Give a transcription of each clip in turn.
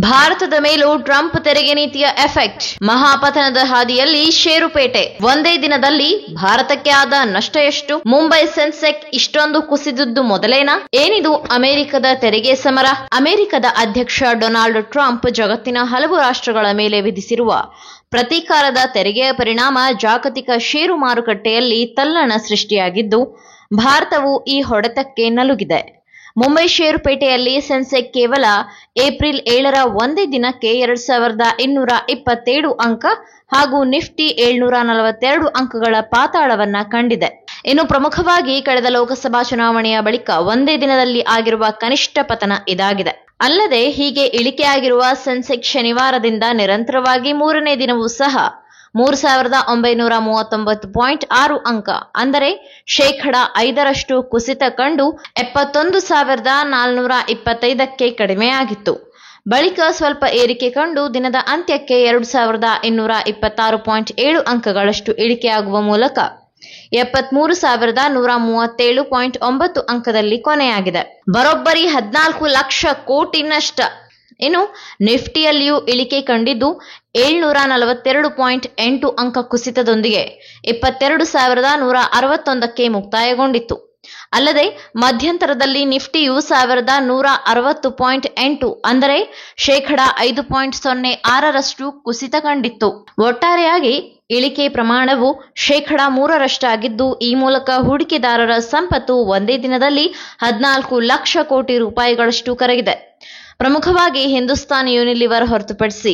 ಭಾರತದ ಮೇಲೂ ಟ್ರಂಪ್ ತೆರಿಗೆ ನೀತಿಯ ಎಫೆಕ್ಟ್. ಮಹಾಪತನದ ಹಾದಿಯಲ್ಲಿ ಷೇರುಪೇಟೆ. ಒಂದೇ ದಿನದಲ್ಲಿ ಭಾರತಕ್ಕೆ ಆದ ನಷ್ಟ ಎಷ್ಟು? ಮುಂಬೈ ಸೆನ್ಸೆಕ್ಸ್ ಇಷ್ಟೊಂದು ಕುಸಿದದ್ದು ಮೊದಲೇನಾ? ಏನಿದು ಅಮೆರಿಕದ ತೆರಿಗೆ ಸಮರ? ಅಮೆರಿಕದ ಅಧ್ಯಕ್ಷ ಡೊನಾಲ್ಡ್ ಟ್ರಂಪ್ ಜಗತ್ತಿನ ಹಲವು ರಾಷ್ಟ್ರಗಳ ಮೇಲೆ ವಿಧಿಸಿರುವ ಪ್ರತೀಕಾರದ ತೆರಿಗೆಯ ಪರಿಣಾಮ ಜಾಗತಿಕ ಷೇರು ಮಾರುಕಟ್ಟೆಯಲ್ಲಿ ತಲ್ಲಣ ಸೃಷ್ಟಿಯಾಗಿದ್ದು, ಭಾರತವು ಈ ಹೊಡೆತಕ್ಕೆ ನಲುಗಿದೆ. ಮುಂಬೈ ಷೇರುಪೇಟೆಯಲ್ಲಿ ಸೆನ್ಸೆಕ್ಸ್ ಕೇವಲ ಏಪ್ರಿಲ್ 7ರ ಒಂದೇ ದಿನಕ್ಕೆ 2227 ಅಂಕ ಹಾಗೂ ನಿಫ್ಟಿ 742 ಅಂಕಗಳ ಪಾತಾಳವನ್ನ ಕಂಡಿದೆ. ಇನ್ನು ಪ್ರಮುಖವಾಗಿ ಕಳೆದ ಲೋಕಸಭಾ ಚುನಾವಣೆಯ ಬಳಿಕ ಒಂದೇ ದಿನದಲ್ಲಿ ಆಗಿರುವ ಕನಿಷ್ಠ ಪತನ ಇದಾಗಿದೆ. ಅಲ್ಲದೆ ಹೀಗೆ ಇಳಿಕೆಯಾಗಿರುವ ಸೆನ್ಸೆಕ್ಸ್ ಶನಿವಾರದಿಂದ ನಿರಂತರವಾಗಿ ಮೂರನೇ ದಿನವೂ ಸಹ 3939.6 ಅಂಕ ಅಂದರೆ 5% ಕುಸಿತ ಕಂಡು 71,425ಕ್ಕೆ ಕಡಿಮೆಯಾಗಿತ್ತು. ಬಳಿಕ ಸ್ವಲ್ಪ ಏರಿಕೆ ಕಂಡು ದಿನದ ಅಂತ್ಯಕ್ಕೆ 2226.7 ಅಂಕಗಳಷ್ಟು ಇಳಿಕೆಯಾಗುವ ಮೂಲಕ 73,137.9 ಅಂಕದಲ್ಲಿ ಕೊನೆಯಾಗಿದೆ. ಬರೋಬ್ಬರಿ 14 ಲಕ್ಷ ಕೋಟಿ ನಷ್ಟ. ಇನ್ನು ನಿಫ್ಟಿಯಲ್ಲಿಯೂ ಇಳಿಕೆ ಕಂಡಿದ್ದು 742.8 ಅಂಕ ಕುಸಿತದೊಂದಿಗೆ 22,161ಕ್ಕೆ ಮುಕ್ತಾಯಗೊಂಡಿತ್ತು. ಅಲ್ಲದೆ ಮಧ್ಯಂತರದಲ್ಲಿ ನಿಫ್ಟಿಯು 1,160.8 ಅಂದರೆ 5.06% ಕುಸಿತ ಕಂಡಿತ್ತು. ಒಟ್ಟಾರೆಯಾಗಿ ಇಳಿಕೆ ಪ್ರಮಾಣವು 3%ಆಗಿದ್ದು, ಈ ಮೂಲಕ ಹೂಡಿಕೆದಾರರ ಸಂಪತ್ತು ಒಂದೇ ದಿನದಲ್ಲಿ 14 ಲಕ್ಷ ಕೋಟಿ ರೂಪಾಯಿಗಳಷ್ಟು ಕರಗಿದೆ. ಪ್ರಮುಖವಾಗಿ ಹಿಂದೂಸ್ತಾನ್ ಯೂನಿಲಿವರ್ ಹೊರತುಪಡಿಸಿ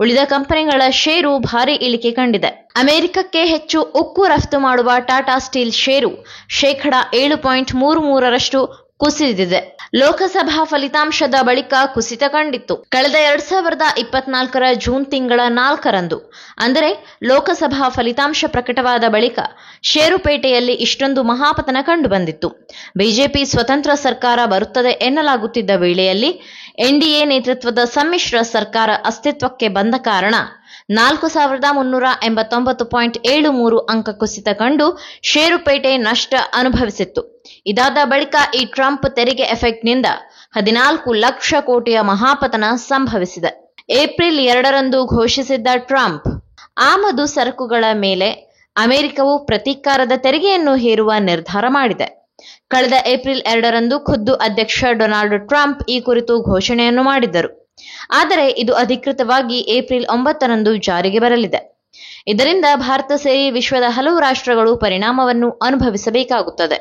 ಉಳಿದ ಕಂಪನಿಗಳ ಷೇರು ಭಾರಿ ಇಳಿಕೆ ಕಂಡಿದೆ. ಅಮೆರಿಕಕ್ಕೆ ಹೆಚ್ಚು ಉಕ್ಕು ರಫ್ತು ಮಾಡುವ ಟಾಟಾ ಸ್ಟೀಲ್ ಷೇರು 7.33% ಕುಸಿದಿದೆ. ಲೋಕಸಭಾ ಫಲಿತಾಂಶದ ಬಳಿಕ ಕುಸಿತ ಕಂಡಿತ್ತು. ಕಳೆದ 2024ರ ಜೂನ್ ತಿಂಗಳ 4ರಂದು ಅಂದರೆ ಲೋಕಸಭಾ ಫಲಿತಾಂಶ ಪ್ರಕಟವಾದ ಬಳಿಕ ಷೇರುಪೇಟೆಯಲ್ಲಿ ಇಷ್ಟೊಂದು ಮಹಾಪತನ ಕಂಡುಬಂದಿತ್ತು. ಬಿಜೆಪಿ ಸ್ವತಂತ್ರ ಸರ್ಕಾರ ಬರುತ್ತದೆ ಎನ್ನಲಾಗುತ್ತಿದ್ದ ವೇಳೆಯಲ್ಲಿ ಎನ್ಡಿಎ ನೇತೃತ್ವದ ಸಮ್ಮಿಶ್ರ ಸರ್ಕಾರ ಅಸ್ತಿತ್ವಕ್ಕೆ ಬಂದ ಕಾರಣ 4,389.73 ಅಂಕ ಕುಸಿತ ಕಂಡು ಷೇರುಪೇಟೆ ನಷ್ಟ ಅನುಭವಿಸಿತ್ತು. ಇದಾದ ಬಳಿಕ ಈ ಟ್ರಂಪ್ ತೆರಿಗೆ ಎಫೆಕ್ಟ್ನಿಂದ 14 ಲಕ್ಷ ಕೋಟಿಯ ಮಹಾಪತನ ಸಂಭವಿಸಿದೆ. ಏಪ್ರಿಲ್ 2ರಂದು ಘೋಷಿಸಿದ್ದ ಟ್ರಂಪ್ ಆಮದು ಸರಕುಗಳ ಮೇಲೆ ಅಮೆರಿಕವು ಪ್ರತೀಕಾರದ ತೆರಿಗೆಯನ್ನು ಹೇರುವ ನಿರ್ಧಾರ ಮಾಡಿದೆ. ಕಳೆದ ಏಪ್ರಿಲ್ 2ರಂದು ಖುದ್ದು ಅಧ್ಯಕ್ಷ ಡೊನಾಲ್ಡ್ ಟ್ರಂಪ್ ಈ ಕುರಿತು ಘೋಷಣೆಯನ್ನು ಮಾಡಿದ್ದರು. ಆದರೆ ಇದು ಅಧಿಕೃತವಾಗಿ ಏಪ್ರಿಲ್ 9ರಂದು ಜಾರಿಗೆ ಬರಲಿದೆ. ಇದರಿಂದ ಭಾರತ ಸೇರಿ ವಿಶ್ವದ ಹಲವು ರಾಷ್ಟ್ರಗಳು ಪರಿಣಾಮವನ್ನು ಅನುಭವಿಸಬೇಕಾಗುತ್ತದೆ.